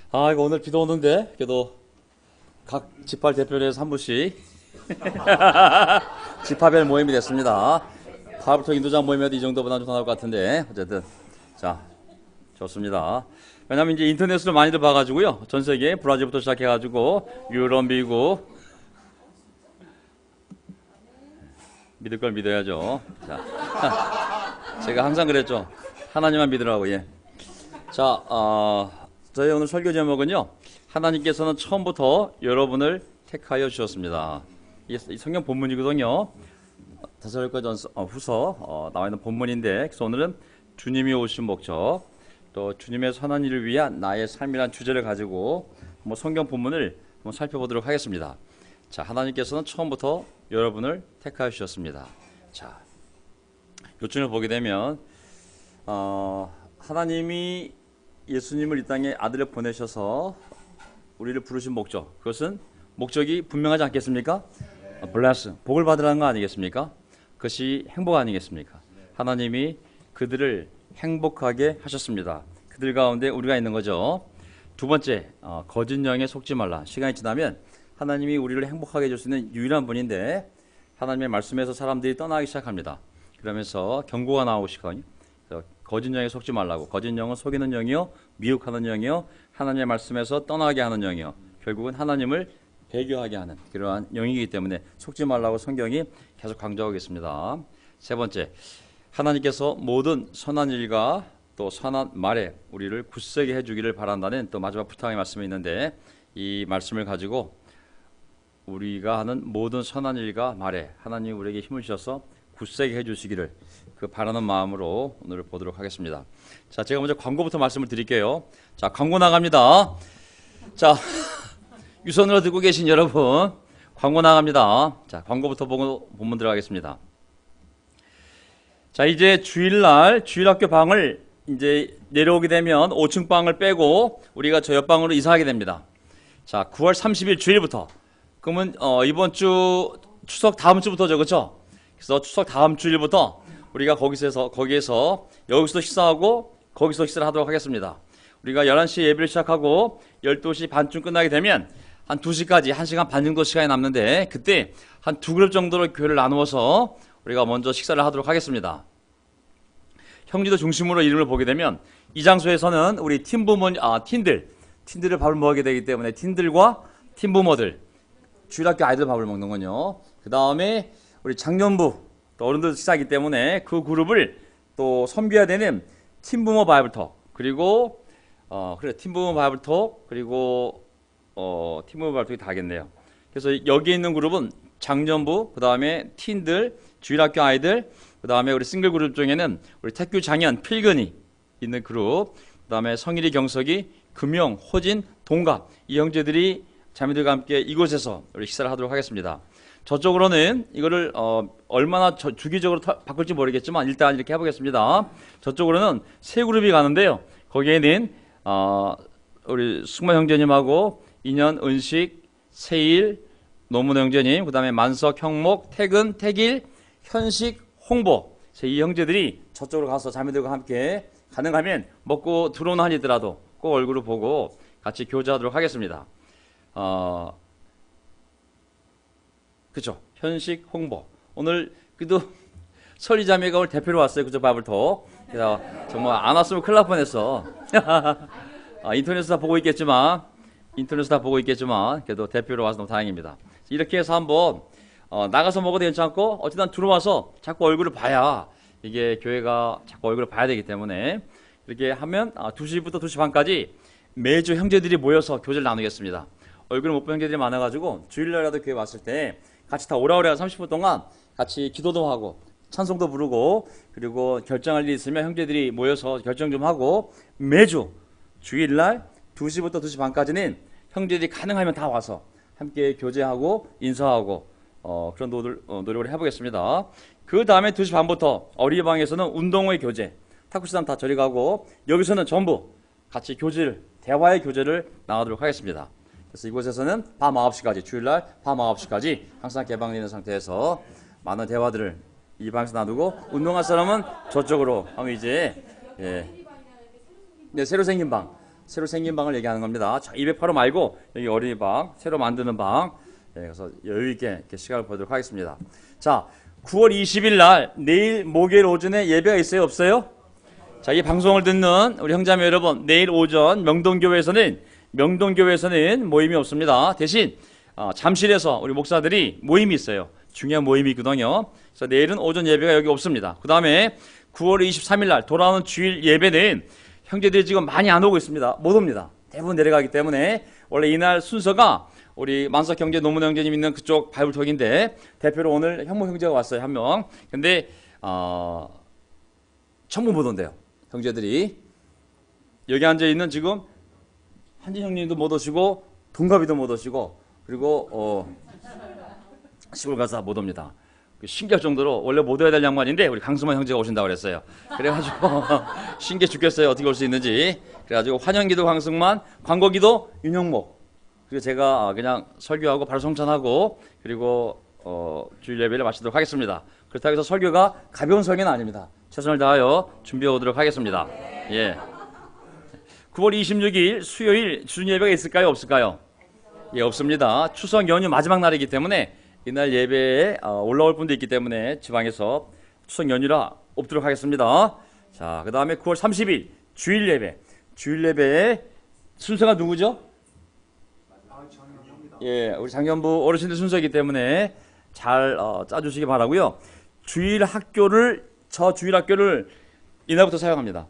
아, 이거 오늘 비도 오는데 그래도 각 지파 대표에서 한 분씩 지파별 모임이 됐습니다. 다음부터 인도장 모임에도 이 정도보다 좀 더 나올 것 같은데 어쨌든 자 좋습니다. 왜냐면 이제 인터넷으로 많이들 봐가지고요. 전 세계 브라질부터 시작해가지고 유럽, 미국 믿을 걸 믿어야죠. 자, 제가 항상 그랬죠. 하나님만 믿으라고. 예. 자, 저희 오늘 설교 제목은요. 하나님께서는 처음부터 여러분을 택하여 주셨습니다. 이 성경 본문이거든요. 데살로니가전서 후서 나와 있는 본문인데, 그래서 오늘은 주님이 오신 목적, 또 주님의 선한 일을 위한 나의 삶이란 주제를 가지고 한번 성경 본문을 한번 살펴보도록 하겠습니다. 자, 하나님께서는 처음부터 여러분을 택하여 주셨습니다. 자, 요즘을 보게 되면 하나님이 예수님을 이 땅에 아들을 보내셔서 우리를 부르신 목적, 그것은 목적이 분명하지 않겠습니까? 블레스, 복을 받으라는 거 아니겠습니까? 그것이 행복 아니겠습니까? 하나님이 그들을 행복하게 하셨습니다. 그들 가운데 우리가 있는 거죠. 두 번째, 거짓 영에 속지 말라. 시간이 지나면 하나님이 우리를 행복하게 해줄 수 있는 유일한 분인데 하나님의 말씀에서 사람들이 떠나기 시작합니다. 그러면서 경고가 나오시거든요. 거짓 영에 속지 말라고. 거짓 영은 속이는 영이요, 미혹하는 영이요, 하나님의 말씀에서 떠나게 하는 영이요, 결국은 하나님을 배교하게 하는 그러한 영이기 때문에 속지 말라고 성경이 계속 강조하고 있습니다. 세 번째, 하나님께서 모든 선한 일과 또 선한 말에 우리를 굳세게 해주기를 바란다는 또 마지막 부탁의 말씀이 있는데, 이 말씀을 가지고 우리가 하는 모든 선한 일과 말에 하나님이 우리에게 힘을 주셔서 굳세게 해주시기를 그 바라는 마음으로 오늘 보도록 하겠습니다. 자, 제가 먼저 광고부터 말씀을 드릴게요. 자, 광고 나갑니다. 자, 유선으로 듣고 계신 여러분, 광고 나갑니다. 자, 광고부터 보고 본문 들어가겠습니다. 자, 이제 주일날 주일학교 방을 이제 내려오게 되면 5층 방을 빼고 우리가 저 옆방으로 이사하게 됩니다. 자, 9월 30일 주일부터. 그러면 이번 주 추석 다음 주부터죠, 그렇죠? 그래서 추석 다음 주일부터 우리가 거기에서 여기서 식사하고 거기서 식사를 하도록 하겠습니다. 우리가 11시에 예배를 시작하고 12시 반쯤 끝나게 되면 한 2시까지 1시간 반 정도 시간이 남는데, 그때 한 두 그룹 정도로 교회를 나누어서 우리가 먼저 식사를 하도록 하겠습니다. 형제도 중심으로 이름을 보게 되면 이 장소에서는 우리 팀들을 밥을 먹게 되기 때문에 팀들과 팀부모들, 주일학교 아이들 밥을 먹는 건요. 그 다음에 우리 장년부, 또 어른들 식사이기 때문에 그 그룹을 또 섬겨야 되는 팀부모 바이블톡, 그리고 팀부모 바이블톡, 그리고 팀부모 바이블톡이 다 하겠네요. 그래서 여기 있는 그룹은 장년부, 그 다음에 틴들, 주일학교 아이들, 그 다음에 우리 싱글 그룹 중에는 우리 태규, 장현, 필근이 있는 그룹, 그 다음에 성일이, 경석이, 금영, 호진, 동갑, 이 형제들이 자매들과 함께 이곳에서 우리 식사를 하도록 하겠습니다. 저쪽으로는 이거를 얼마나 주기적으로 바꿀지 모르겠지만 일단 이렇게 해보겠습니다. 저쪽으로는 세 그룹이 가는데요. 거기에는 우리 승모 형제님하고 인현, 은식, 세일, 노문호 형제님, 그 다음에 만석, 형목, 태근, 태길, 현식, 홍보, 이 형제들이 저쪽으로 가서 자매들과 함께 가능하면 먹고 들어오는 한이더라도 꼭 얼굴을 보고 같이 교제하도록 하겠습니다. 그쵸? 현식, 홍보. 오늘 그래도 설리자매가 오늘 대표로 왔어요. 그죠? 바블톡. 정말 안 왔으면 큰일 날 뻔했어. 인터넷에서 다 보고 있겠지만 그래도 대표로 와서 너무 다행입니다. 이렇게 해서 한번 나가서 먹어도 괜찮고 어쨌든 들어와서 자꾸 얼굴을 봐야, 이게 교회가 자꾸 얼굴을 봐야 되기 때문에 이렇게 하면 2시부터 2시 반까지 매주 형제들이 모여서 교제를 나누겠습니다. 얼굴 못 본 형제들이 많아가지고 주일날이라도 교회 왔을 때 같이 다 오라 그래야 30분 동안 같이 기도도 하고 찬송도 부르고, 그리고 결정할 일이 있으면 형제들이 모여서 결정 좀 하고, 매주 주일날 2시부터 2시 반까지는 형제들이 가능하면 다 와서 함께 교제하고 인사하고 그런 노력을 해보겠습니다. 그 다음에 2시 반부터 어린이방에서는 운동회 교제, 탁구시단 다 저리 가고, 여기서는 전부 같이 대화의 교제를 나누도록 하겠습니다. 그래서 이곳에서는 밤 9시까지, 주일날 밤 9시까지 항상 개방되어 있는 상태에서 많은 대화들을 이 방에서 나누고, 운동할 사람은 저쪽으로 하면 이제 네, 새로 생긴 방. 새로 생긴 방을 얘기하는 겁니다. 208호 말고 여기 어린이방, 새로 만드는 방. 예, 그래서 여유 있게 이렇게 시간을 보도록 하겠습니다. 자, 9월 20일 날 내일 목요일 오전에 예배가 있어요, 없어요? 자, 이 방송을 듣는 우리 형제자매 여러분, 내일 오전 명동교회에서는 모임이 없습니다. 대신 잠실에서 우리 목사들이 모임이 있어요. 중요한 모임이 있거든요. 그래서 내일은 오전 예배가 여기 없습니다. 그 다음에 9월 23일 날 돌아오는 주일 예배는 형제들이 지금 많이 안 오고 있습니다. 못 옵니다. 대부분 내려가기 때문에 원래 이날 순서가 우리 만석 형제, 노문 형제님 있는 그쪽 바이블톡인데 대표로 오늘 현모 형제가 왔어요, 한 명. 근데 전부 못 온대요, 형제들이. 여기 앉아 있는 지금 한진 형님도 못 오시고 동갑이도 못 오시고 그리고 시골 가서 못 옵니다. 신기할 정도로 원래 못 와야 될 양반인데 우리 강수만 형제가 오신다고 그랬어요. 그래가지고 신기해 죽겠어요, 어떻게 올 수 있는지. 그래가지고 환영기도 강승만, 광고기도 윤영목. 그리고 제가 그냥 설교하고 바로 성찬하고 그리고 주일 예배를 마치도록 하겠습니다. 그렇다고 해서 설교가 가벼운 설교는 아닙니다. 최선을 다하여 준비해 오도록 하겠습니다. 예. 9월 26일 수요일 주일 예배가 있을까요, 없을까요? 예, 없습니다. 추석 연휴 마지막 날이기 때문에 이날 예배에 올라올 분도 있기 때문에 지방에서 추석 연휴라 없도록 하겠습니다. 자, 그 다음에 9월 30일 주일 예배. 주일 예배의 순서가 누구죠? 예, 우리 장년부 어르신들 순서이기 때문에 잘 짜주시기 바라고요. 주일 학교를 이날부터 사용합니다.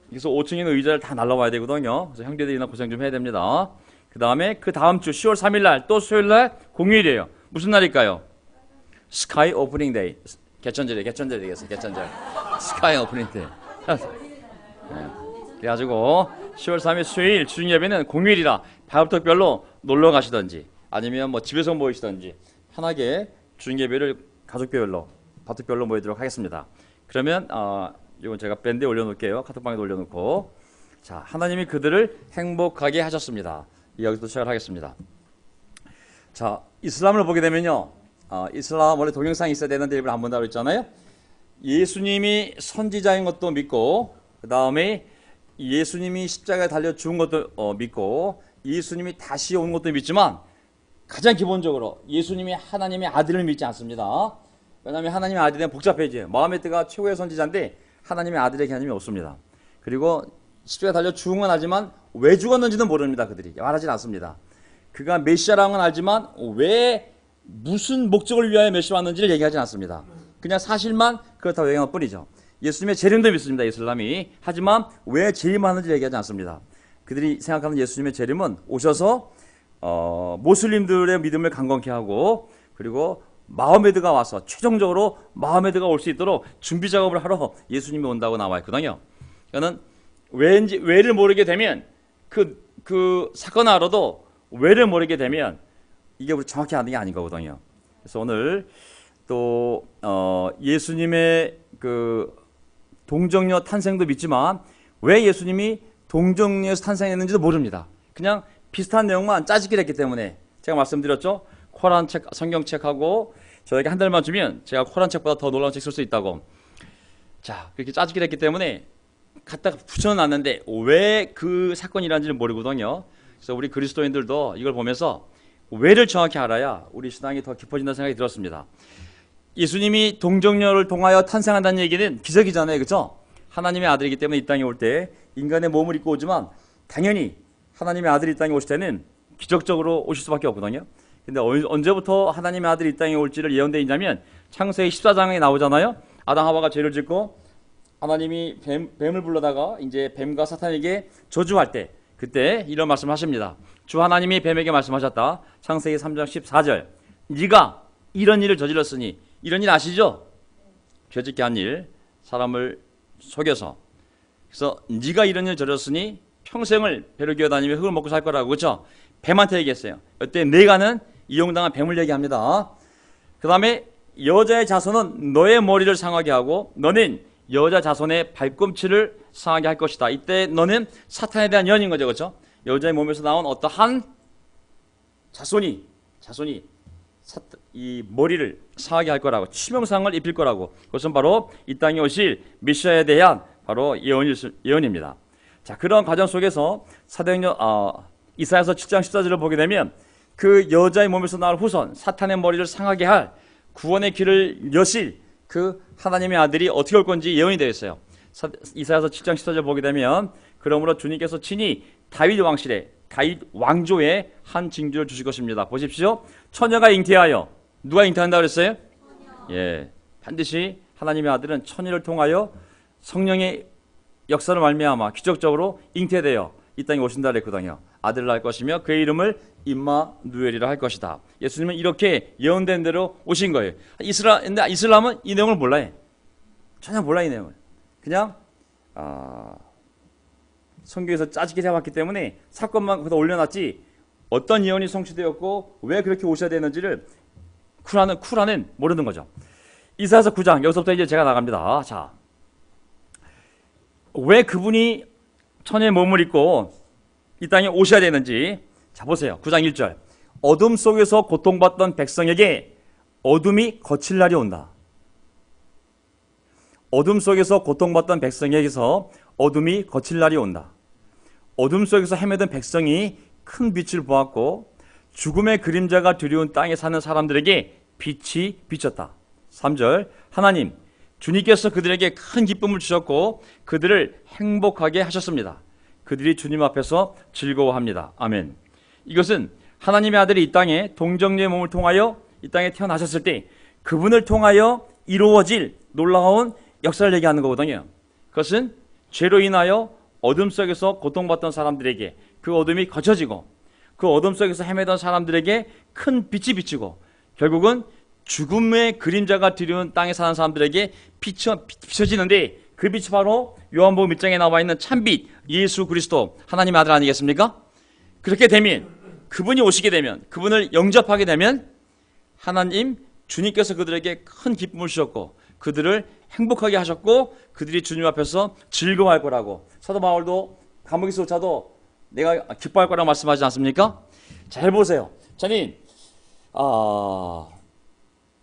그래서 5층에 있는 의자를 다 날라와야 되거든요. 그래서 형제들이 이날 고생 좀 해야 됩니다. 그 다음에 그 다음 주 10월 3일 날 또 수요일 날 공휴일이에요. 무슨 날일까요? 스카이 오프닝 데이. 개천절이겠어요. 개천절. 스카이 오프닝 데이. 네. 그래가지고 10월 3일 수요일 주중 예배는 공휴일이라 바이블톡별로 놀러 가시던지 아니면 뭐 집에서 모이시던지 편하게 주중 예배를 가족별로 바톡별로 모이도록 하겠습니다. 그러면 이건 제가 밴드에 올려놓을게요. 카톡방에도 올려놓고. 자, 하나님이 그들을 행복하게 하셨습니다. 여기서 시작을 하겠습니다. 자, 이슬람을 보게 되면요, 이슬람 원래 동영상이 있어야 되는데 일부러 안 본다고 했잖아요. 예수님이 선지자인 것도 믿고, 그 다음에 예수님이 십자가에 달려 죽은 것도 믿고, 예수님이 다시 온 것도 믿지만 가장 기본적으로 예수님이 하나님의 아들을 믿지 않습니다. 왜냐하면 하나님의 아들은 복잡해져요. 마호메트가 최고의 선지자인데 하나님의 아들의 개념이 없습니다. 그리고 십자가에 달려 죽은 건 알지만 왜 죽었는지는 모릅니다. 그들이 말하진 않습니다. 그가 메시아라는 건 알지만 왜 무슨 목적을 위하여 메시아 왔는지를 얘기하진 않습니다. 그냥 사실만 그렇다고 얘기할 뿐이죠. 예수님의 재림도 믿습니다, 이슬람이. 하지만 왜 재림하는지를 얘기하지 않습니다. 그들이 생각하는 예수님의 재림은 오셔서 모슬림들의 믿음을 강건케 하고 그리고 마호메드가 와서 최종적으로 마호메드가 올 수 있도록 준비 작업을 하러 예수님이 온다고 나와 있거든요. 그러니까 왜를 모르게 되면 그 사건 알아도 왜를 모르게 되면 이게 우리 정확히 아는 게 아닌 거거든요. 그래서 오늘 또 예수님의 그 동정녀 탄생도 믿지만 왜 예수님이 동정녀에서 탄생했는지도 모릅니다. 그냥 비슷한 내용만 짜집기를 했기 때문에 제가 말씀드렸죠. 코란 책, 성경책하고 저에게 한 달만 주면 제가 코란 책보다 더 놀라운 책 쓸 수 있다고. 자, 그렇게 짜집기를 했기 때문에 갖다가 붙여놨는데 왜 그 사건이라는지를 모르거든요. 그래서 우리 그리스도인들도 이걸 보면서 왜를 정확히 알아야 우리 신앙이 더 깊어진다는 생각이 들었습니다. 예수님이 동정녀를 통하여 탄생한다는 얘기는 기적이잖아요, 그렇죠? 하나님의 아들이기 때문에 이 땅에 올 때 인간의 몸을 입고 오지만 당연히 하나님의 아들이 이 땅에 오실 때는 기적적으로 오실 수밖에 없거든요. 근데 언제부터 하나님의 아들이 이 땅에 올지를 예언되어 있냐면 창세기 14장에 나오잖아요. 아담 하와가 죄를 짓고 하나님이 뱀을 불러다가 이제 뱀과 사탄에게 저주할 때 그때 이런 말씀을 하십니다. 주 하나님이 뱀에게 말씀하셨다. 창세기 3장 14절. 네가 이런 일을 저질렀으니, 이런 일 아시죠? 죄짓게 한 일, 사람을 속여서. 그래서 네가 이런 일을 저질렀으니 평생을 배를 기어다니며 흙을 먹고 살 거라고, 그렇죠? 뱀한테 얘기했어요. 이때 네가는 이용당한 뱀을 얘기합니다. 그 다음에 여자의 자손은 너의 머리를 상하게 하고 너는 여자 자손의 발꿈치를 상하게 할 것이다. 이때 너는 사탄에 대한 예언인 거죠, 그렇죠? 여자의 몸에서 나온 어떠한 자손이 이 머리를 상하게 할 거라고, 치명상을 입힐 거라고. 그것은 바로 이 땅에 오실 메시아에 대한 바로 예언입니다. 자, 그런 과정 속에서 사도행전 이사야서 7장 14절을 보게 되면 그 여자의 몸에서 나올 후손, 사탄의 머리를 상하게 할 구원의 길을 여실 그 하나님의 아들이 어떻게 올 건지 예언이 되어 있어요. 이사야서 7장 14절 보게 되면 그러므로 주님께서 친히 다윗 왕실에 다윗 왕조에 한 징조를 주실 것입니다. 보십시오. 처녀가 잉태하여, 누가 잉태한다고 그랬어요? 예, 반드시 하나님의 아들은 처녀를 통하여 성령의 역사를 말미암아 기적적으로 잉태되어 이 땅에 오신다 그랬거든요. 아들을 낳을 것이며 그의 이름을 임마누엘이라 할 것이다. 예수님은 이렇게 예언된 대로 오신 거예요. 근데 이슬람은 이 내용을 몰라요. 전혀 몰라요, 이 내용을. 그냥 성경에서 짜집게 해왔기 때문에 사건만 거기다 올려놨지 어떤 예언이 성취되었고 왜 그렇게 오셔야 되는지를 쿨하는 모르는 거죠. 이사야서 9장, 여기서부터 이제 제가 나갑니다. 자, 왜 그분이 처녀의 몸을 입고 이 땅에 오셔야 되는지, 자 보세요. 9장 1절. 어둠 속에서 고통받던 백성에게 어둠이 거칠 날이 온다. 어둠 속에서 고통받던 백성에게서 어둠이 거칠 날이 온다. 어둠 속에서 헤매던 백성이 큰 빛을 보았고 죽음의 그림자가 두려운 땅에 사는 사람들에게 빛이 비쳤다. 3절. 하나님, 주님께서 그들에게 큰 기쁨을 주셨고 그들을 행복하게 하셨습니다. 그들이 주님 앞에서 즐거워합니다. 아멘. 이것은 하나님의 아들이 이 땅에 동정녀의 몸을 통하여 이 땅에 태어나셨을 때 그분을 통하여 이루어질 놀라운 역사를 얘기하는 거거든요. 그것은 죄로 인하여 어둠 속에서 고통받던 사람들에게 그 어둠이 거쳐지고 그 어둠 속에서 헤매던 사람들에게 큰 빛이 비치고 결국은 죽음의 그림자가 두려운 땅에 사는 사람들에게 비춰지는데 그 빛이 바로 요한복음 1장에 나와 있는 참빛 예수 그리스도 하나님의 아들 아니겠습니까? 그렇게 되면 그분이 오시게 되면 그분을 영접하게 되면 하나님 주님께서 그들에게 큰 기쁨을 주셨고 그들을 행복하게 하셨고 그들이 주님 앞에서 즐거워할 거라고 사도 바울도 감옥에서조차도 내가 기뻐할 거라고 말씀하지 않습니까? 잘 보세요. 저는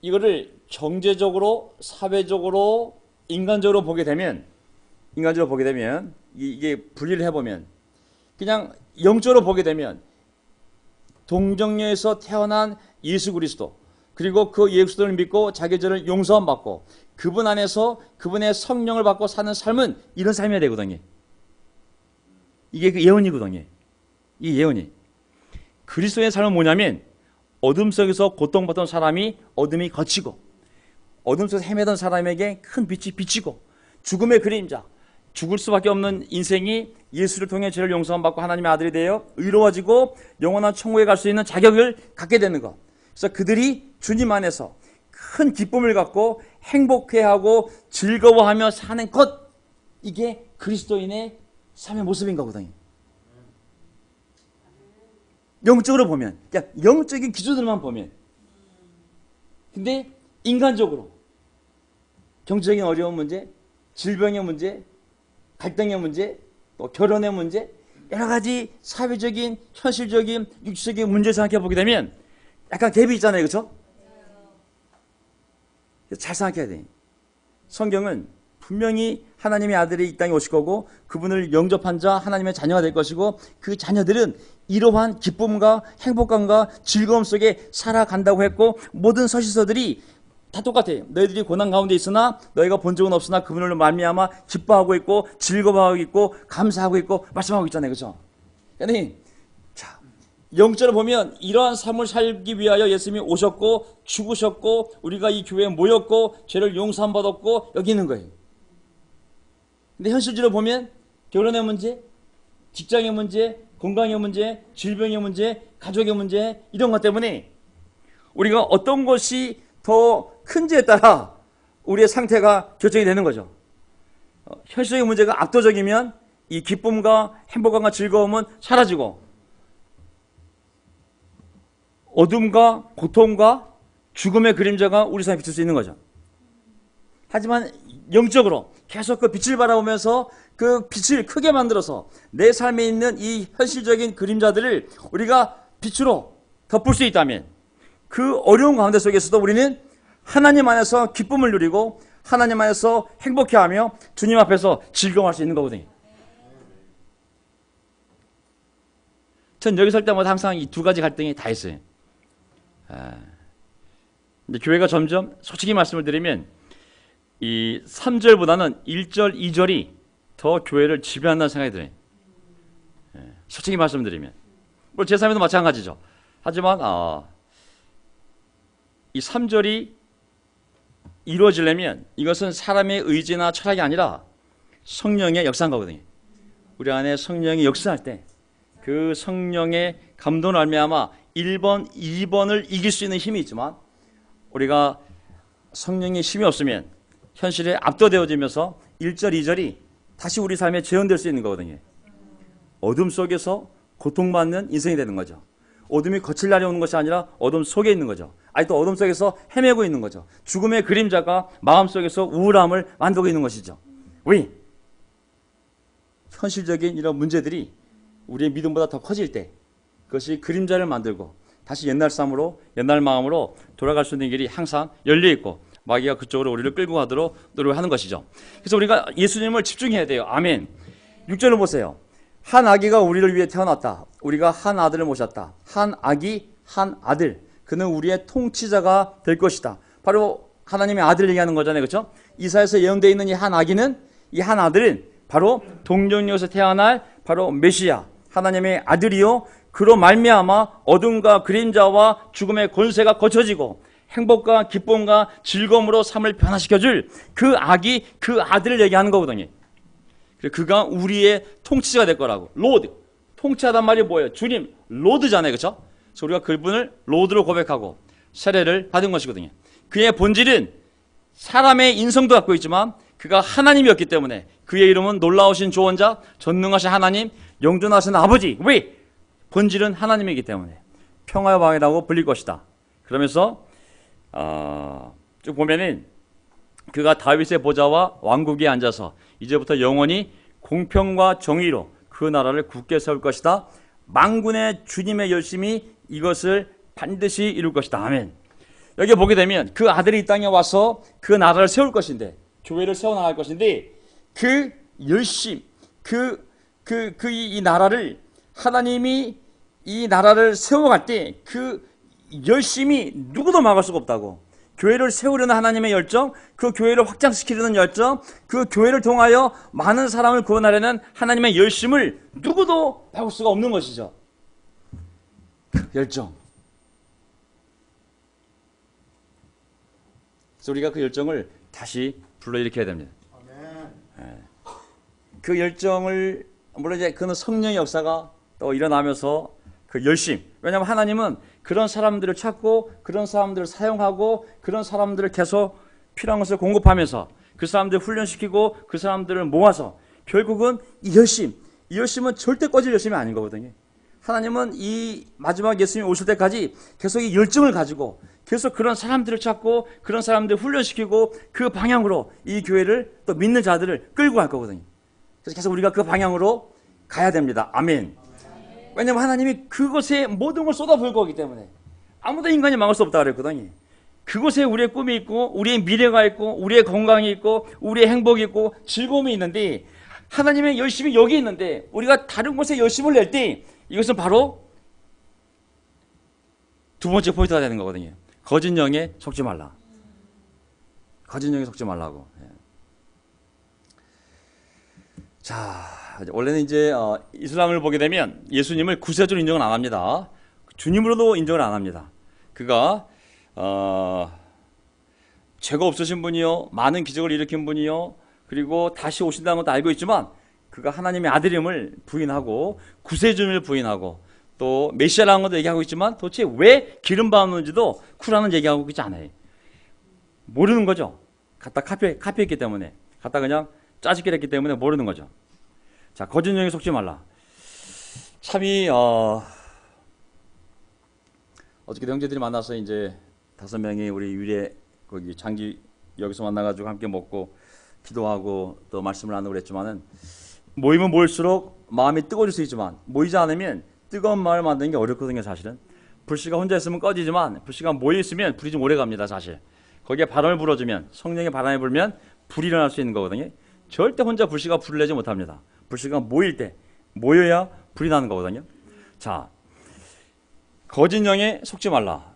이거를 경제적으로 사회적으로 인간적으로 보게 되면 이게 분리를 해보면 그냥 영적으로 보게 되면 동정녀에서 태어난 예수 그리스도 그리고 그 예수 그리스도를 믿고 자기 죄를 용서함 받고 그분 안에서 그분의 성령을 받고 사는 삶은 이런 삶이어야 되거든요. 이게 그 예언이거든요. 이 예언이 그리스도의 삶은 뭐냐면 어둠 속에서 고통받던 사람이 어둠이 거치고 어둠 속에서 헤매던 사람에게 큰 빛이 비치고 죽음의 그림자 죽을 수밖에 없는 인생이 예수를 통해 죄를 용서함 받고 하나님의 아들이 되어 의로워지고 영원한 천국에 갈 수 있는 자격을 갖게 되는 것. 그래서 그들이 주님 안에서 큰 기쁨을 갖고 행복해하고 즐거워하며 사는 것, 이게 그리스도인의 삶의 모습인 거거든요. 영적으로 보면, 그냥 영적인 기준으로만 보면. 근데 인간적으로 경제적인 어려운 문제, 질병의 문제, 갈등의 문제, 또 결혼의 문제, 여러 가지 사회적인, 현실적인, 육체적인 문제 생각해 보게 되면 약간 갭이 있잖아요. 그렇죠? 잘 생각해야 돼. 성경은 분명히 하나님의 아들이 이 땅에 오실 거고 그분을 영접한 자 하나님의 자녀가 될 것이고 그 자녀들은 이러한 기쁨과 행복감과 즐거움 속에 살아간다고 했고 모든 서신서들이 다 똑같아요. 너희들이 고난 가운데 있으나 너희가 본 적은 없으나 그분을 말미암아 기뻐하고 있고 즐거워하고 있고 감사하고 있고 말씀하고 있잖아요. 그렇죠? 그러니 자, 영적으로 보면 이러한 삶을 살기 위하여 예수님이 오셨고 죽으셨고 우리가 이 교회에 모였고 죄를 용서함 받았고 여기 있는 거예요. 근데 현실적으로 보면 결혼의 문제, 직장의 문제, 건강의 문제, 질병의 문제, 가족의 문제 이런 것 때문에 우리가 어떤 것이 더 큰지에 따라 우리의 상태가 결정이 되는 거죠. 현실적인 문제가 압도적이면 이 기쁨과 행복감과 즐거움은 사라지고 어둠과 고통과 죽음의 그림자가 우리 삶에 비칠 수 있는 거죠. 하지만 영적으로 계속 그 빛을 바라보면서 그 빛을 크게 만들어서 내 삶에 있는 이 현실적인 그림자들을 우리가 빛으로 덮을 수 있다면 그 어려운 가운데 속에서도 우리는 하나님 안에서 기쁨을 누리고 하나님 안에서 행복해하며 주님 앞에서 즐거워할 수 있는 거거든요. 전 여기 설 때마다 항상 이 두 가지 갈등이 다 있어요. 근데 교회가 점점 솔직히 말씀을 드리면 이 3절보다는 1절, 2절이 더 교회를 지배한다는 생각이 들어요. 솔직히 말씀드리면 뭐 제 삶에도 마찬가지죠. 하지만 이 3절이 이루어지려면 이것은 사람의 의지나 철학이 아니라 성령의 역사인 거거든요. 우리 안에 성령이 역사할 때 그 성령의 감동을 말미암아 1번, 2번을 이길 수 있는 힘이 있지만 우리가 성령의 힘이 없으면 현실에 압도되어지면서 1절, 2절이 다시 우리 삶에 재현될 수 있는 거거든요. 어둠 속에서 고통받는 인생이 되는 거죠. 어둠이 거칠 날이 오는 것이 아니라 어둠 속에 있는 거죠. 아니 또 어둠 속에서 헤매고 있는 거죠. 죽음의 그림자가 마음속에서 우울함을 만들고 있는 것이죠. 왜? 현실적인 이런 문제들이 우리의 믿음보다 더 커질 때 그것이 그림자를 만들고 다시 옛날 삶으로 옛날 마음으로 돌아갈 수 있는 길이 항상 열려있고 마귀가 그쪽으로 우리를 끌고 가도록 노력하는 것이죠. 그래서 우리가 예수님을 집중해야 돼요. 아멘. 6절을 보세요. 한 아기가 우리를 위해 태어났다. 우리가 한 아들을 모셨다. 한 아기, 한 아들. 그는 우리의 통치자가 될 것이다. 바로 하나님의 아들 얘기하는 거잖아요. 그렇죠? 이사야서 예언되어 있는 이 한 아기는 이 한 아들은 바로 동정녀에서 태어날 바로 메시아 하나님의 아들이요 그로 말미암아 어둠과 그림자와 죽음의 권세가 거쳐지고 행복과 기쁨과 즐거움으로 삶을 변화시켜줄 그 아기 그 아들을 얘기하는 거거든요. 그가 우리의 통치자가 될 거라고. 로드 통치하단 말이 뭐예요? 주님 로드잖아요. 그렇죠? 그래서 우리가 그분을 로드로 고백하고 세례를 받은 것이거든요. 그의 본질은 사람의 인성도 갖고 있지만 그가 하나님이었기 때문에 그의 이름은 놀라우신 조언자 전능하신 하나님 영존하신 아버지. 왜? 본질은 하나님이기 때문에 평화의 왕이라고 불릴 것이다. 그러면서 쭉 보면은 그가 다윗의 보좌와 왕국에 앉아서 이제부터 영원히 공평과 정의로 그 나라를 굳게 세울 것이다. 만군의 주님의 열심이 이것을 반드시 이룰 것이다. 아멘. 여기 보게 되면 그 아들이 이 땅에 와서 그 나라를 세울 것인데 교회를 세워나갈 것인데 그 열심 이 나라를 하나님이 이 나라를 세워갈 때 그 열심이 누구도 막을 수가 없다고. 교회를 세우려는 하나님의 열정, 그 교회를 확장시키려는 열정, 그 교회를 통하여 많은 사람을 구원하려는 하나님의 열심을 누구도 막을 수가 없는 것이죠. 그 열정. 그래서 우리가 그 열정을 다시 불러일으켜야 됩니다. 그 열정을 물론 이제 그는 성령의 역사가 또 일어나면서 그 열심. 왜냐하면 하나님은 그런 사람들을 찾고 그런 사람들을 사용하고 그런 사람들을 계속 필요한 것을 공급하면서 그 사람들을 훈련시키고 그 사람들을 모아서 결국은 이 열심은 절대 꺼질 열심이 아닌 거거든요. 하나님은 이 마지막 예수님이 오실 때까지 계속 이 열정을 가지고 계속 그런 사람들을 찾고 그런 사람들을 훈련시키고 그 방향으로 이 교회를 또 믿는 자들을 끌고 갈 거거든요. 그래서 계속 우리가 그 방향으로 가야 됩니다. 아멘. 왜냐하면 하나님이 그곳에 모든 걸 쏟아부을 거기 때문에 아무도 인간이 막을 수 없다 그랬거든요. 그곳에 우리의 꿈이 있고 우리의 미래가 있고 우리의 건강이 있고 우리의 행복이 있고 즐거움이 있는데 하나님의 열심이 여기 있는데 우리가 다른 곳에 열심을 낼 때 이것은 바로 두 번째 포인트가 되는 거거든요. 거짓 영에 속지 말라. 거짓 영에 속지 말라고. 자, 원래는 이제 이슬람을 보게 되면 예수님을 구세주로 인정을 안 합니다. 주님으로도 인정을 안 합니다. 그가 죄가 없으신 분이요, 많은 기적을 일으킨 분이요, 그리고 다시 오신다는 것도 알고 있지만 그가 하나님의 아들임을 부인하고 구세주임을 부인하고 또 메시아라는 것도 얘기하고 있지만 도대체 왜 기름 받는지도 쿠란은 얘기하고 있지 않아요. 모르는 거죠. 갖다 카피했기 때문에, 갖다 그냥 짜집기를 했기 때문에 모르는 거죠. 자, 거짓 영에 속지 말라. 참이 어저께 형제들이 만나서 이제 5명이 우리 유래 거기 장기 여기서 만나가지고 함께 먹고 기도하고 또 말씀을 나누고 그랬지만은 모이면 모일수록 마음이 뜨거워질 수 있지만 모이지 않으면 뜨거운 마음을 만드는 게 어렵거든요. 사실은 불씨가 혼자 있으면 꺼지지만 불씨가 모여 있으면 불이 좀 오래 갑니다. 사실 거기에 바람을 불어주면 성령의 바람이 불면 불이 일어날 수 있는 거거든요. 절대 혼자 불씨가 불을 내지 못합니다. 불씨가 모일 때 모여야 불이 나는 거거든요. 자, 거짓 영에 속지 말라.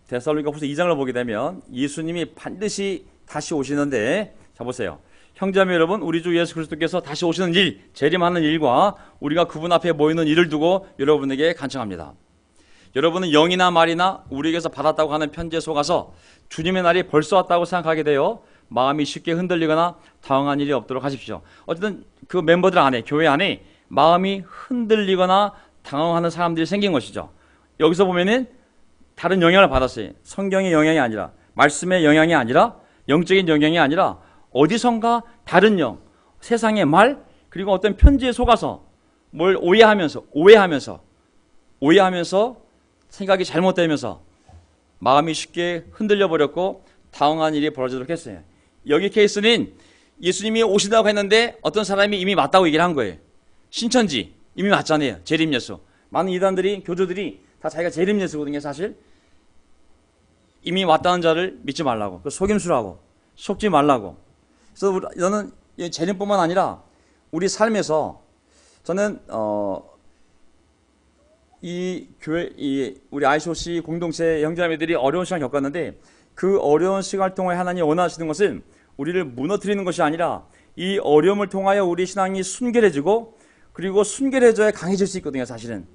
데살로니가후서 2장을 보게 되면 예수님이 반드시 다시 오시는데, 자 보세요. 형제자매 여러분, 우리 주 예수 그리스도께서 다시 오시는 일, 재림하는 일과 우리가 그분 앞에 모이는 일을 두고 여러분에게 간청합니다. 여러분은 영이나 말이나 우리에게서 받았다고 하는 편지에 속아서 주님의 날이 벌써 왔다고 생각하게 되어 마음이 쉽게 흔들리거나 당황한 일이 없도록 하십시오. 어쨌든 그 멤버들 안에, 교회 안에 마음이 흔들리거나 당황하는 사람들이 생긴 것이죠. 여기서 보면은 다른 영향을 받았어요. 성경의 영향이 아니라, 말씀의 영향이 아니라, 영적인 영향이 아니라 어디선가 다른 영, 세상의 말, 그리고 어떤 편지에 속아서 뭘 오해하면서 생각이 잘못되면서 마음이 쉽게 흔들려 버렸고 당황한 일이 벌어지도록 했어요. 여기 케이스는 예수님이 오신다고 했는데 어떤 사람이 이미 맞다고 얘기를 한 거예요. 신천지 이미 맞잖아요. 재림 예수. 많은 이단들이, 교주들이 다 자기가 재림 예수거든요. 사실 이미 왔다는 자를 믿지 말라고, 속임수라고, 속지 말라고. 그래서 저는 재림뿐만 아니라 우리 삶에서 저는 이 교회, 우리 ICOC 공동체 형제자매들이 어려운 시간을 겪었는데, 그 어려운 시간을 통해 하나님이 원하시는 것은 우리를 무너뜨리는 것이 아니라 이 어려움을 통하여 우리 신앙이 순결해지고, 그리고 순결해져야 강해질 수 있거든요. 사실은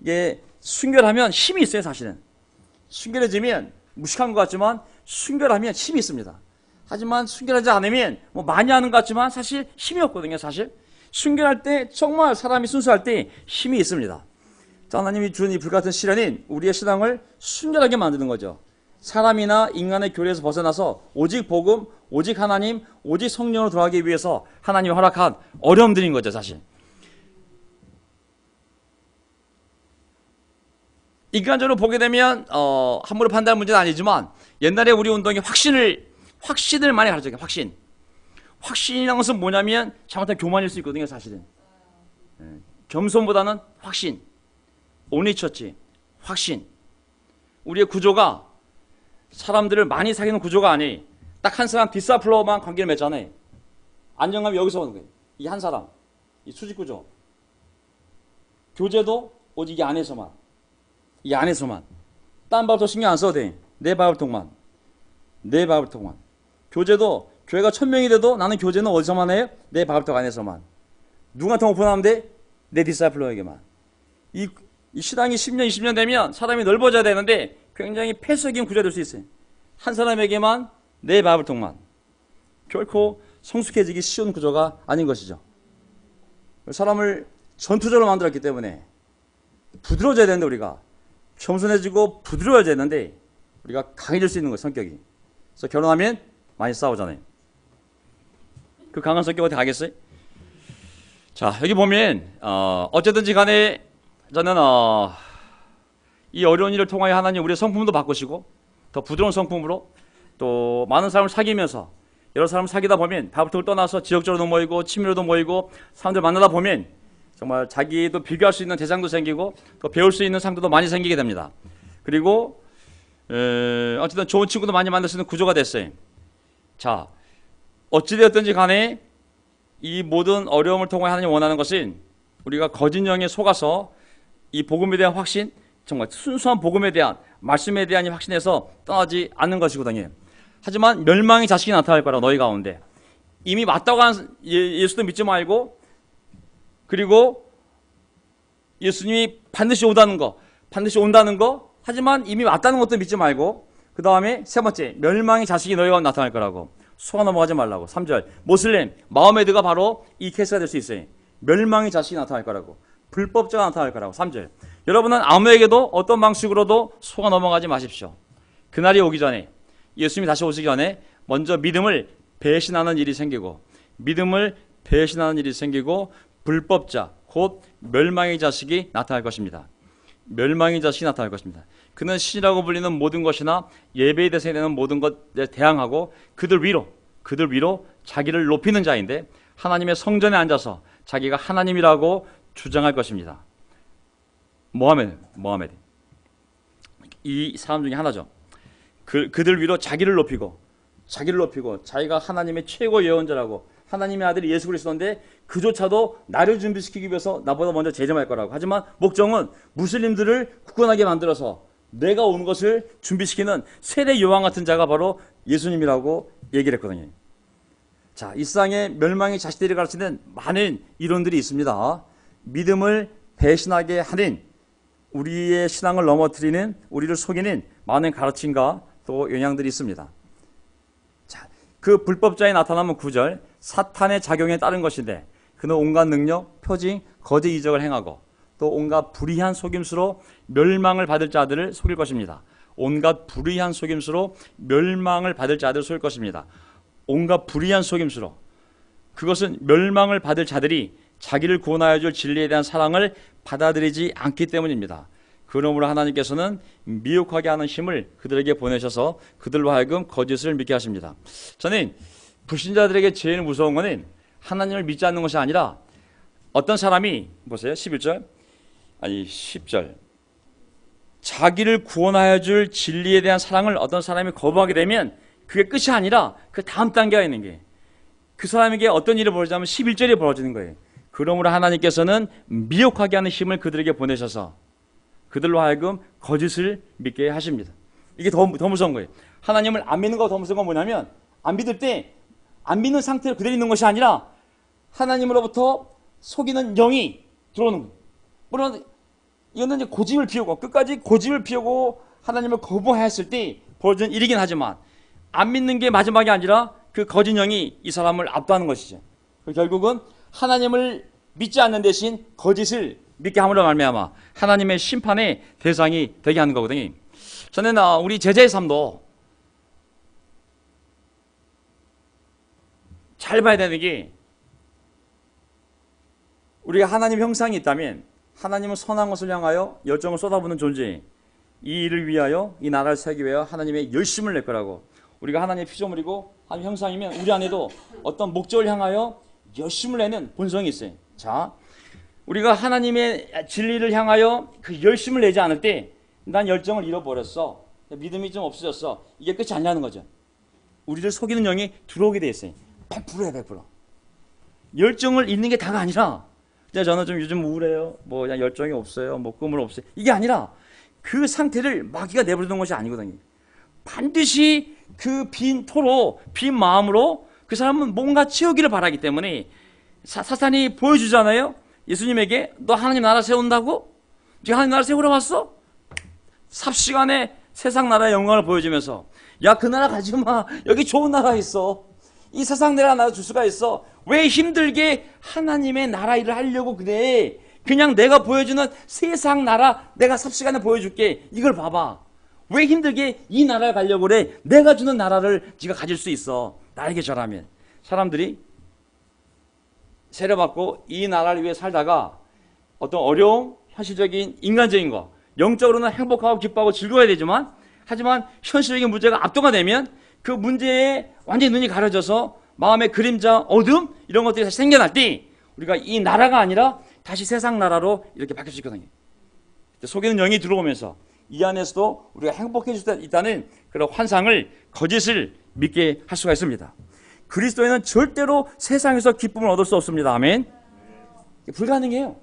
이게 순결하면 힘이 있어요. 사실은 순결해지면 무식한 것 같지만 순결하면 힘이 있습니다. 하지만 순결하지 않으면 뭐 많이 하는 것 같지만 사실 힘이 없거든요. 사실 순결할 때, 정말 사람이 순수할 때 힘이 있습니다. 자, 하나님이 주는 이 불같은 시련은 우리의 신앙을 순결하게 만드는 거죠. 사람이나 인간의 교례에서 벗어나서 오직 복음, 오직 하나님, 오직 성령으로 돌아가기 위해서 하나님이 허락한 어려움들인 거죠. 사실 인간적으로 보게 되면 함부로 판단할 문제는 아니지만, 옛날에 우리 운동이 확신을 많이 가르쳐요. 확신이라는 것은 뭐냐면 잘못하면 교만일 수 있거든요. 사실은 겸손보다는 확신, 오니처치, 확신. 우리의 구조가 사람들을 많이 사귀는 구조가 아니, 딱 한 사람 디사플로만 관계를 맺잖아요. 안정감이 여기서 오는 거예요. 이 한 사람, 이 수직 구조. 교제도 오직 이 안에서만, 딴 바울도 신경 안 써도 돼. 내 바울통만. 교제도 교회가 1000명이 돼도 나는 교제는 어디서만 해요? 내 바울통 안에서만. 누구한테 오픈하면 돼? 내 디사플로에게만. 이 신앙이 10년, 20년 되면 사람이 넓어져야 되는데 굉장히 폐쇄적인 구조가 될 수 있어요. 한 사람에게만, 내 바울통만. 결코 성숙해지기 쉬운 구조가 아닌 것이죠. 사람을 전투적으로 만들었기 때문에 부드러워져야 되는데, 우리가 겸손해지고 부드러워져야 되는데 우리가 강해질 수 있는 거예요. 성격이. 그래서 결혼하면 많이 싸우잖아요. 그 강한 성격 어디 가겠어요? 자, 여기 보면 어쨌든지 간에 저는 이 어려운 일을 통하여 하나님 우리의 성품도 바꾸시고 더 부드러운 성품으로, 또 많은 사람을 사귀면서, 여러 사람을 사귀다 보면 바울통을 떠나서 지역적으로도 모이고 치밀로도 모이고 사람들 만나다 보면 정말 자기도 비교할 수 있는 대상도 생기고 또 배울 수 있는 상도도 많이 생기게 됩니다. 그리고 어쨌든 좋은 친구도 많이 만날 수 있는 구조가 됐어요. 자, 어찌되었든지 간에 이 모든 어려움을 통해 하나님 원하는 것은 우리가 거짓 영에 속아서 이 복음에 대한 확신, 정말 순수한 복음에 대한, 말씀에 대한 확신에서 떠나지 않는 것이거든요. 하지만 멸망의 자식이 나타날 거라, 너희 가운데. 이미 맞다고 하는 예수도 믿지 말고, 그리고 예수님이 반드시 온다는 거, 하지만 이미 왔다는 것도 믿지 말고, 그 다음에 세 번째, 멸망의 자식이 너희 가운데 나타날 거라고. 속아 넘어가지 말라고. 3절, 모슬렘, 마호메드가 바로 이 케이스가 될 수 있어요. 멸망의 자식이 나타날 거라고. 불법자가 나타날 거라고. 3절, 여러분은 아무에게도 어떤 방식으로도 속아 넘어가지 마십시오. 그날이 오기 전에, 예수님이 다시 오시기 전에 먼저 믿음을 배신하는 일이 생기고, 불법자, 곧 멸망의 자식이 나타날 것입니다. 그는 신이라고 불리는 모든 것이나 예배의 대상이 되는 모든 것에 대항하고 그들 위로 자기를 높이는 자인데, 하나님의 성전에 앉아서 자기가 하나님이라고 주장할 것입니다. 모하메드. 이 사람 중에 하나죠. 그들 위로 자기를 높이고 자기가 하나님의 최고 예언자라고 하나님의 아들 예수 그리스도인데 그조차도 나를 준비시키기 위해서 나보다 먼저 재림할 거라고. 하지만 목적은 무슬림들을 굳건하게 만들어서 내가 온 것을 준비시키는 세례 요한 같은 자가 바로 예수님이라고 얘기를 했거든요. 자, 이 세상에 멸망의 자식들이 가르치는 많은 이론들이 있습니다. 믿음을 배신하게 하는, 우리의 신앙을 넘어뜨리는, 우리를 속이는 많은 가르침과 또 영향들이 있습니다. 자, 그 불법자에 나타나면 9절, 사탄의 작용에 따른 것인데 그는 온갖 능력, 표징, 거짓 이적을 행하고 또 온갖 불의한 속임수로 멸망을 받을 자들을 속일 것입니다. 온갖 불의한 속임수로 멸망을 받을 자들을 속일 것입니다. 온갖 불의한 속임수로. 그것은 멸망을 받을 자들이 자기를 구원하여 줄 진리에 대한 사랑을 받아들이지 않기 때문입니다. 그러므로 하나님께서는 미혹하게 하는 힘을 그들에게 보내셔서 그들로 하여금 거짓을 믿게 하십니다. 저는 불신자들에게 제일 무서운 것은 하나님을 믿지 않는 것이 아니라 어떤 사람이, 보세요, 11절, 아니 10절, 자기를 구원하여 줄 진리에 대한 사랑을 어떤 사람이 거부하게 되면 그게 끝이 아니라 그 다음 단계가 있는 게, 그 사람에게 어떤 일이 벌어지냐면 11절이 벌어지는 거예요. 그러므로 하나님께서는 미혹하게 하는 힘을 그들에게 보내셔서 그들로 하여금 거짓을 믿게 하십니다. 이게 더 무서운 거예요. 하나님을 안 믿는 거가 더 무서운 건 뭐냐면, 안 믿을 때 안 믿는 상태로 그대로 있는 것이 아니라 하나님으로부터 속이는 영이 들어오는 거예요. 물론 이거는 이제 고집을 피우고, 끝까지 고집을 피우고 하나님을 거부했을 때 벌어지는 일이긴 하지만, 안 믿는 게 마지막이 아니라 그 거짓 영이 이 사람을 압도하는 것이죠. 결국은 하나님을 믿지 않는 대신 거짓을 믿게 함으로 말미암아 하나님의 심판의 대상이 되게 하는 거거든요. 저는 우리 제자의 삶도 잘 봐야 되는 게, 우리가 하나님 형상이 있다면 하나님은 선한 것을 향하여 열정을 쏟아붓는 존재, 이 일을 위하여, 이 나라를 세우기 위하여 하나님의 열심을 낼 거라고. 우리가 하나님의 피조물이고 하나님 형상이면 우리 안에도 어떤 목적을 향하여 열심을 내는 본성이 있어요. 자, 우리가 하나님의 진리를 향하여 그 열심을 내지 않을 때 난 열정을 잃어버렸어, 믿음이 좀 없어졌어, 이게 끝이 아니라는 거죠. 우리를 속이는 영이 들어오게 돼 있어요. 100%야 100%. 열정을 잃는 게 다가 아니라, 저는 좀 요즘 우울해요, 뭐 그냥 열정이 없어요, 뭐 꿈을 없어요, 이게 아니라 그 상태를 마귀가 내버리는 것이 아니거든요. 반드시 그 빈 토로, 빈 마음으로 그 사람은 뭔가 채우기를 바라기 때문에 사탄이 보여주잖아요. 예수님에게 너 하나님 나라 세운다고? 지금 하나님 나라 세우러 왔어? 삽시간에 세상 나라의 영광을 보여주면서, 야, 그 나라 가지 마, 여기 좋은 나라 있어, 이 세상 나라 나라 줄 수가 있어, 왜 힘들게 하나님의 나라 일을 하려고 그래, 그냥 내가 보여주는 세상 나라 내가 삽시간에 보여줄게, 이걸 봐봐, 왜 힘들게 이 나라를 가려고 그래, 내가 주는 나라를 네가 가질 수 있어, 나에게 절하면. 사람들이 세례받고 이 나라를 위해 살다가 어떤 어려움, 현실적인 인간적인 거, 영적으로는 행복하고 기뻐하고 즐거워야 되지만, 하지만 현실적인 문제가 압도가 되면 그 문제에 완전히 눈이 가려져서 마음의 그림자, 어둠, 이런 것들이 다시 생겨날 때 우리가 이 나라가 아니라 다시 세상 나라로 이렇게 바뀔 수 있거든요. 속에는 영이 들어오면서 이 안에서도 우리가 행복해질 수 있다는 그런 환상을, 거짓을 믿게 할 수가 있습니다. 그리스도인은 절대로 세상에서 기쁨을 얻을 수 없습니다. 아멘. 불가능해요.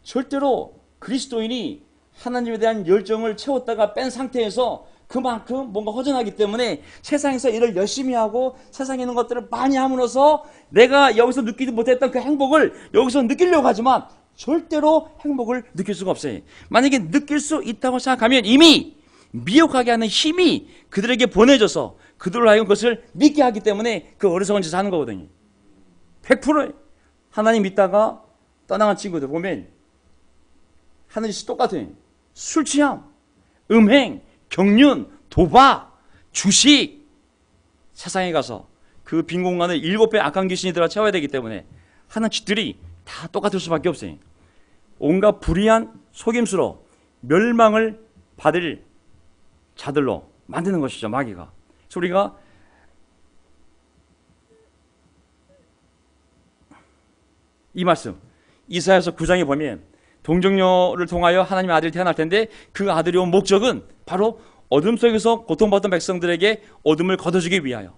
절대로 그리스도인이 하나님에 대한 열정을 채웠다가 뺀 상태에서 그만큼 뭔가 허전하기 때문에 세상에서 일을 열심히 하고 세상에 있는 것들을 많이 함으로써 내가 여기서 느끼지 못했던 그 행복을 여기서 느끼려고 하지만 절대로 행복을 느낄 수가 없어요. 만약에 느낄 수 있다고 생각하면 이미 미혹하게 하는 힘이 그들에게 보내져서 그들로 하여금 그것을 믿게 하기 때문에 그 어리석은 짓을 하는 거거든요. 100% 하나님 믿다가 떠나간 친구들 보면 하는 짓이 똑같아요. 술 취함, 음행, 경륜, 도박, 주식, 세상에 가서 그 빈 공간을 7배 악한 귀신이 들어 채워야 되기 때문에 하는 짓들이 다 똑같을 수밖에 없어요. 온갖 불의한 속임수로 멸망을 받을 자들로 만드는 것이죠, 마귀가. 그래서 우리가 이 말씀 이사야서 9장에 보면 동정녀를 통하여 하나님의 아들이 태어날 텐데 그 아들이 온 목적은 바로 어둠 속에서 고통받던 백성들에게 어둠을 걷어주기 위하여,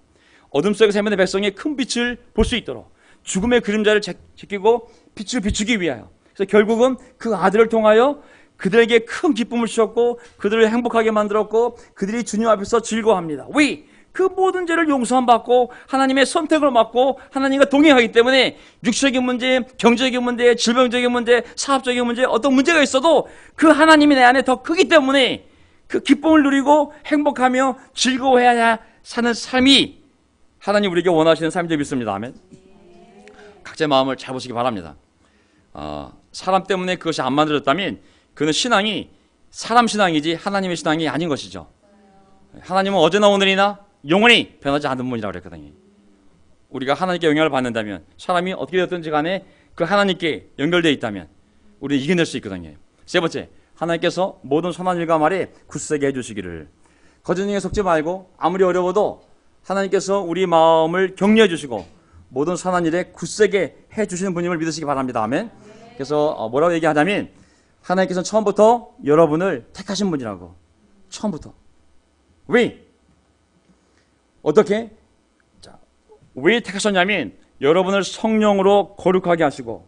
어둠 속에서 헤매는 백성이 큰 빛을 볼 수 있도록 죽음의 그림자를 제끼고 빛을 비추기 위하여, 그래서 결국은 그 아들을 통하여 그들에게 큰 기쁨을 주셨고 그들을 행복하게 만들었고 그들이 주님 앞에서 즐거워합니다. 왜? 그 모든 죄를 용서함 받고 하나님의 선택을 받고 하나님과 동행하기 때문에 육체적인 문제, 경제적인 문제, 질병적인 문제, 사업적인 문제, 어떤 문제가 있어도 그 하나님이 내 안에 더 크기 때문에 그 기쁨을 누리고 행복하며 즐거워해야 사는 삶이 하나님 우리에게 원하시는 삶인 줄 믿습니다. 아멘. 각자의 마음을 잘 보시기 바랍니다. 사람 때문에 그것이 안 만들어졌다면 그는 신앙이 사람 신앙이지 하나님의 신앙이 아닌 것이죠. 하나님은 어제나 오늘이나 영원히 변하지 않는 분이라고 그랬거든요. 우리가 하나님께 영향을 받는다면, 사람이 어떻게 되었든지 간에 그 하나님께 연결되어 있다면 우리는 이겨낼 수 있거든요. 세 번째, 하나님께서 모든 선한 일과 말에 굳세게 해주시기를. 거짓 능에 속지 말고 아무리 어려워도 하나님께서 우리 마음을 격려해 주시고 모든 선한 일에 굳세게 해주시는 분임을 믿으시기 바랍니다. 아멘. 그래서 뭐라고 얘기하자면 하나님께서는 처음부터 여러분을 택하신 분이라고. 처음부터. 왜? 어떻게? 자, 왜 택하셨냐면 여러분을 성령으로 거룩하게 하시고,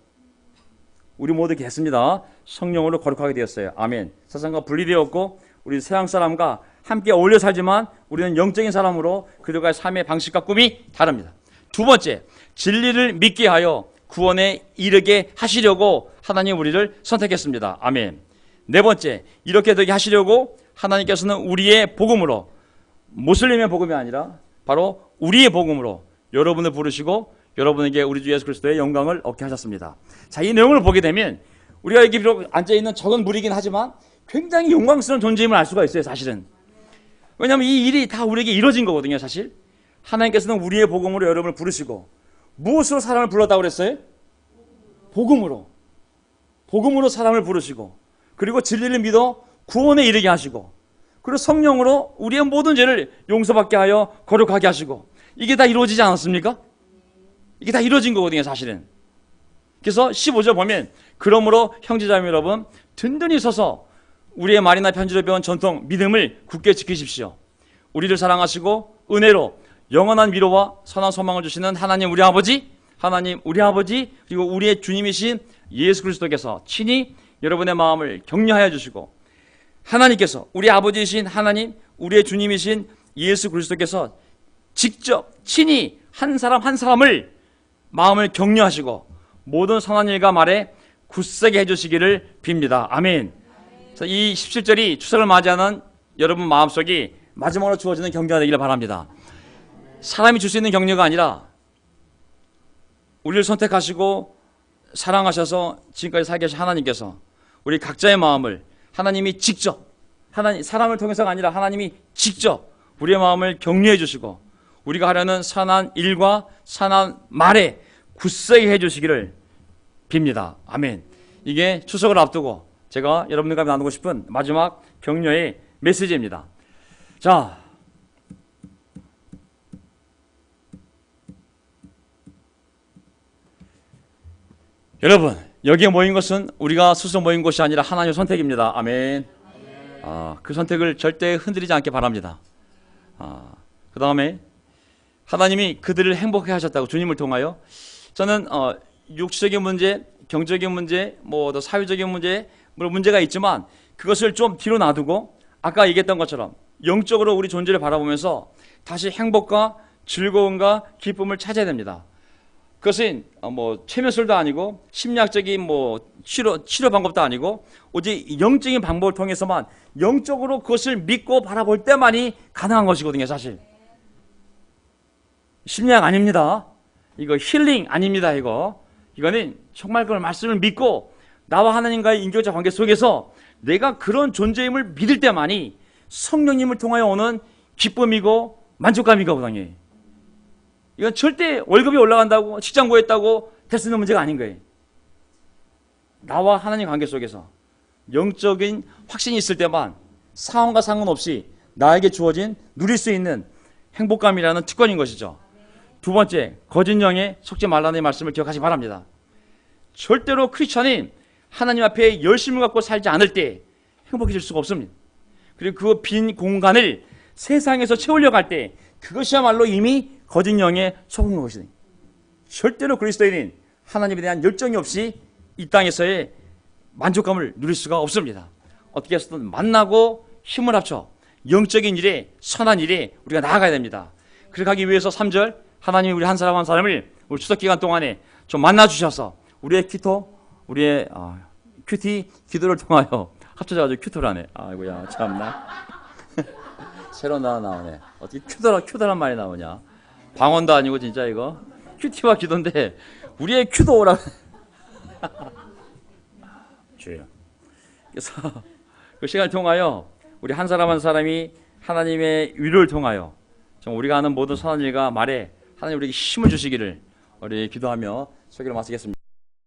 우리 모두 했습니다. 성령으로 거룩하게 되었어요. 아멘. 세상과 분리되었고 우리 세상 사람과 함께 어울려 살지만 우리는 영적인 사람으로 그들과의 삶의 방식과 꿈이 다릅니다. 두 번째, 진리를 믿게 하여 구원에 이르게 하시려고 하나님 우리를 선택했습니다. 아멘. 네 번째, 이렇게 되게 하시려고 하나님께서는 우리의 복음으로, 모슬림의 복음이 아니라 바로 우리의 복음으로 여러분을 부르시고 여러분에게 우리 주 예수 그리스도의 영광을 얻게 하셨습니다. 자, 이 내용을 보게 되면 우리가 여기 비록 앉아있는 적은 무리이긴 하지만 굉장히 영광스러운 존재임을 알 수가 있어요. 사실은. 왜냐하면 이 일이 다 우리에게 이루어진 거거든요. 사실 하나님께서는 우리의 복음으로 여러분을 부르시고, 무엇으로 사람을 불렀다고 그랬어요? 복음으로. 복음으로 사람을 부르시고, 그리고 진리를 믿어 구원에 이르게 하시고, 그리고 성령으로 우리의 모든 죄를 용서받게 하여 거룩하게 하시고, 이게 다 이루어지지 않았습니까? 이게 다 이루어진 거거든요. 사실은. 그래서 15절 보면, 그러므로 형제자매 여러분 든든히 서서 우리의 말이나 편지로 배운 전통 믿음을 굳게 지키십시오. 우리를 사랑하시고 은혜로 영원한 위로와 선한 소망을 주시는 하나님 우리 아버지, 하나님 우리 아버지, 그리고 우리의 주님이신 예수 그리스도께서 친히 여러분의 마음을 격려하여 주시고, 하나님께서, 우리 아버지이신 하나님, 우리의 주님이신 예수 그리스도께서 직접 친히 한 사람 한 사람을 마음을 격려하시고 모든 선한 일과 말에 굳세게 해주시기를 빕니다. 아멘. 그래서 이 17절이 추석을 맞이하는 여러분 마음속이 마지막으로 주어지는 격려가 되기를 바랍니다. 사람이 줄 수 있는 격려가 아니라 우리를 선택하시고 사랑하셔서 지금까지 살게 하신 하나님께서 우리 각자의 마음을 하나님이 직접, 사람을 통해서가 아니라 하나님이 직접 우리의 마음을 격려해 주시고 우리가 하려는 선한 일과 선한 말에 굳세게 해주시기를 빕니다. 아멘. 이게 추석을 앞두고 제가 여러분들과 나누고 싶은 마지막 격려의 메시지입니다. 자, 여러분, 여기에 모인 것은 우리가 스스로 모인 것이 아니라 하나님의 선택입니다. 아멘. 그 선택을 절대 흔들리지 않게 바랍니다. 그 다음에 하나님이 그들을 행복하게 하셨다고, 주님을 통하여. 저는 육체적인 문제, 경제적인 문제, 또 사회적인 문제, 물론 문제가 있지만 그것을 좀 뒤로 놔두고 아까 얘기했던 것처럼 영적으로 우리 존재를 바라보면서 다시 행복과 즐거움과 기쁨을 찾아야 됩니다. 그것은 최면술도 아니고 심리학적인 치료 방법도 아니고 오직 영적인 방법을 통해서만, 영적으로 그것을 믿고 바라볼 때만이 가능한 것이거든요. 사실 심리학 아닙니다. 이거 힐링 아닙니다. 이거는 정말 그 말씀을 믿고 나와 하나님과의 인격적 관계 속에서 내가 그런 존재임을 믿을 때만이 성령님을 통하여 오는 기쁨이고 만족감이거든요. 이건 절대 월급이 올라간다고, 직장 구했다고 될 수 있는 문제가 아닌 거예요. 나와 하나님 관계 속에서 영적인 확신이 있을 때만 상황과 상관없이 나에게 주어진 누릴 수 있는 행복감이라는 특권인 것이죠. 두 번째, 거짓 영에 속지 말라는 말씀을 기억하시기 바랍니다. 절대로 크리스천은 하나님 앞에 열심을 갖고 살지 않을 때 행복해질 수가 없습니다. 그리고 그 빈 공간을 세상에서 채우려고 할 때 그것이야말로 이미 거짓 영에 속는 것이니 절대로 그리스도인인 하나님에 대한 열정이 없이 이 땅에서의 만족감을 누릴 수가 없습니다. 어떻게 해서든 만나고 힘을 합쳐 영적인 일에 선한 일에 우리가 나아가야 됩니다. 그렇게 하기 위해서 3절 하나님이 우리 한 사람 한 사람을 우리 추석 기간 동안에 좀 만나 주셔서 우리의 우리의 큐티 기도를 통하여 합쳐져가지고 큐토를 하네. 아이고야 참나. 새로 나오네. 어떻게 큐도란 말이 나오냐. 방언도 아니고 진짜 이거 큐티와 기도인데 우리의 큐도라고. 주여. 그래서 그 시간을 통하여 우리 한 사람 한 사람이 하나님의 위로를 통하여 정말 우리가 하는 모든 선한 일과 말에 하나님 우리에게 힘을 주시기를 우리 기도하며 설교를 마치겠습니다.